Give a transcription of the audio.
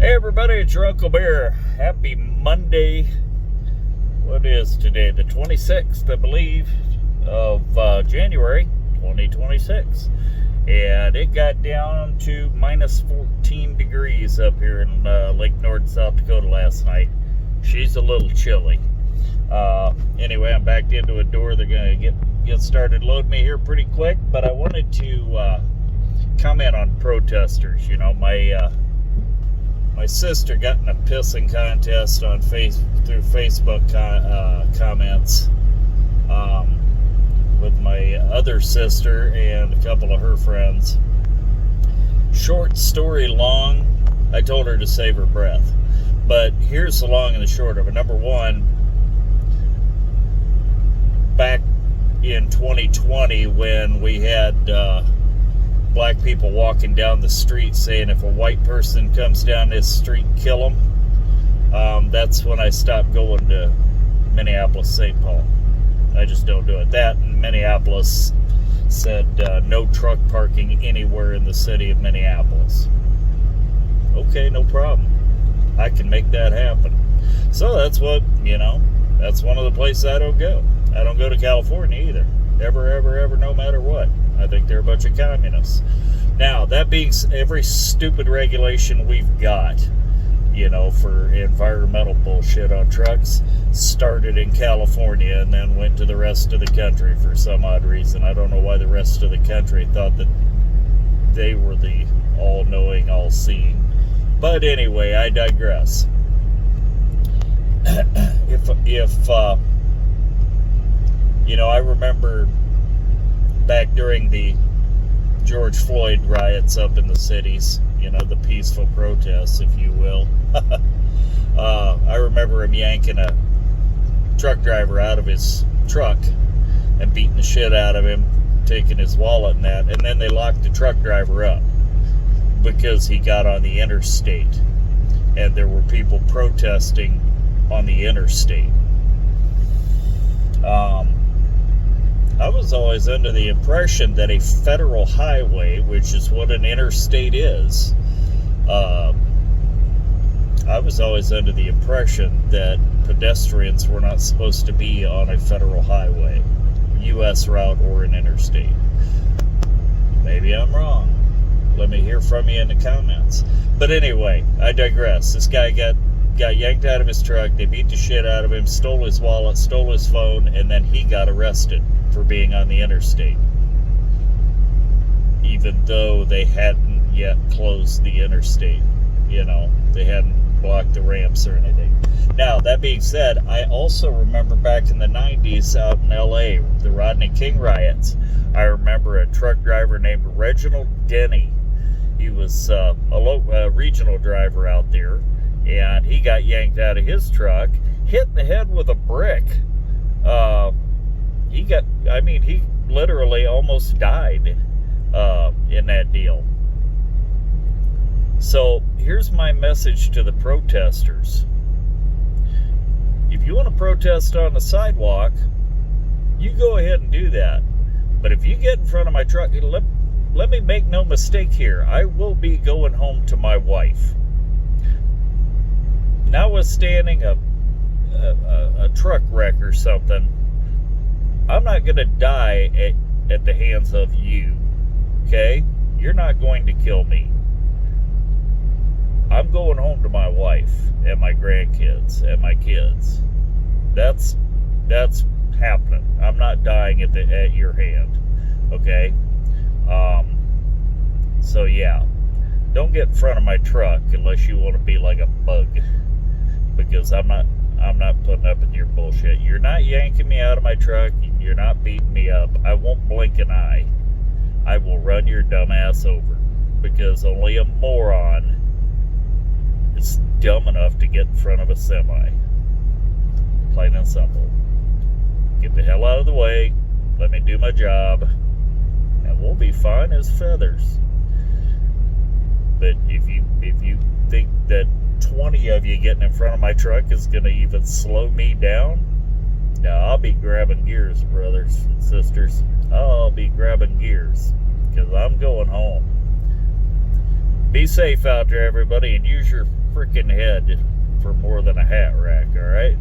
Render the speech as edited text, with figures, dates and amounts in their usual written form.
Hey everybody, it's your Uncle Bear. Happy Monday. What is today? The 26th, I believe, of January 2026. And it got down to minus 14 degrees up here in Lake Nord, South Dakota last night. She's a little chilly. Anyway, I'm backed into a door. They're going to get started loading me here pretty quick. But I wanted to comment on protesters. You know, my sister got in a pissing contest on through Facebook comments with my other sister and a couple of her friends. Short story long, I told her to save her breath. But here's the long and the short of it. Number one, back in 2020 when we had black people walking down the street saying if a white person comes down this street, kill them. That's when I stopped going to Minneapolis, St. Paul. I just don't do it. That and Minneapolis said no truck parking anywhere in the city of Minneapolis. Okay, no problem. I can make that happen. So that's what, that's one of the places I don't go. I don't go to California either. Ever, no matter what. I think they're a bunch of communists. Now, that being every stupid regulation we've got, for environmental bullshit on trucks, started in California and then went to the rest of the country for some odd reason. I don't know why the rest of the country thought that they were the all-knowing, all-seeing. But anyway, I digress. I remember back during the George Floyd riots up in the cities, the peaceful protests, if you will. I remember him yanking a truck driver out of his truck and beating the shit out of him, taking his wallet and that, and then they locked the truck driver up because he got on the interstate and there were people protesting on the interstate. I was always under the impression that a federal highway, which is what an interstate is, I was always under the impression that pedestrians were not supposed to be on a federal highway, U.S. route, or an interstate. Maybe I'm wrong. Let me hear from you in the comments. But anyway, I digress. This guy got yanked out of his truck. They beat the shit out of him, stole his wallet, stole his phone, and then he got arrested for being on the interstate, even though they hadn't yet closed the interstate. They hadn't blocked the ramps or anything. Now, that being said, I also remember back in the 90s out in LA, the Rodney King riots. I remember a truck driver named Reginald Denny. He was a regional driver out there, and he got yanked out of his truck, hit in the head with a brick. He literally almost died in that deal. So here's my message to the protesters. If you want to protest on the sidewalk, you go ahead and do that. But if you get in front of my truck, let me make no mistake here. I will be going home to my wife. Notwithstanding a truck wreck or something, I'm not going to die at the hands of you, okay? You're not going to kill me. I'm going home to my wife and my grandkids and my kids. That's happening. I'm not dying at your hand, okay? So yeah, don't get in front of my truck unless you want to be like a bug, because I'm not putting up with your bullshit. You're not yanking me out of my truck. You're not beating me up. I won't blink an eye. I will run your dumb ass over, because only a moron is dumb enough to get in front of a semi. Plain and simple. Get the hell out of the way. Let me do my job, and we'll be fine as feathers. But if you think that 20 of you getting in front of my truck is going to even slow me down, no, I'll be grabbing gears, brothers and sisters. I'll be grabbing gears, because I'm going home. Be safe out there, everybody, and use your freaking head for more than a hat rack, all right?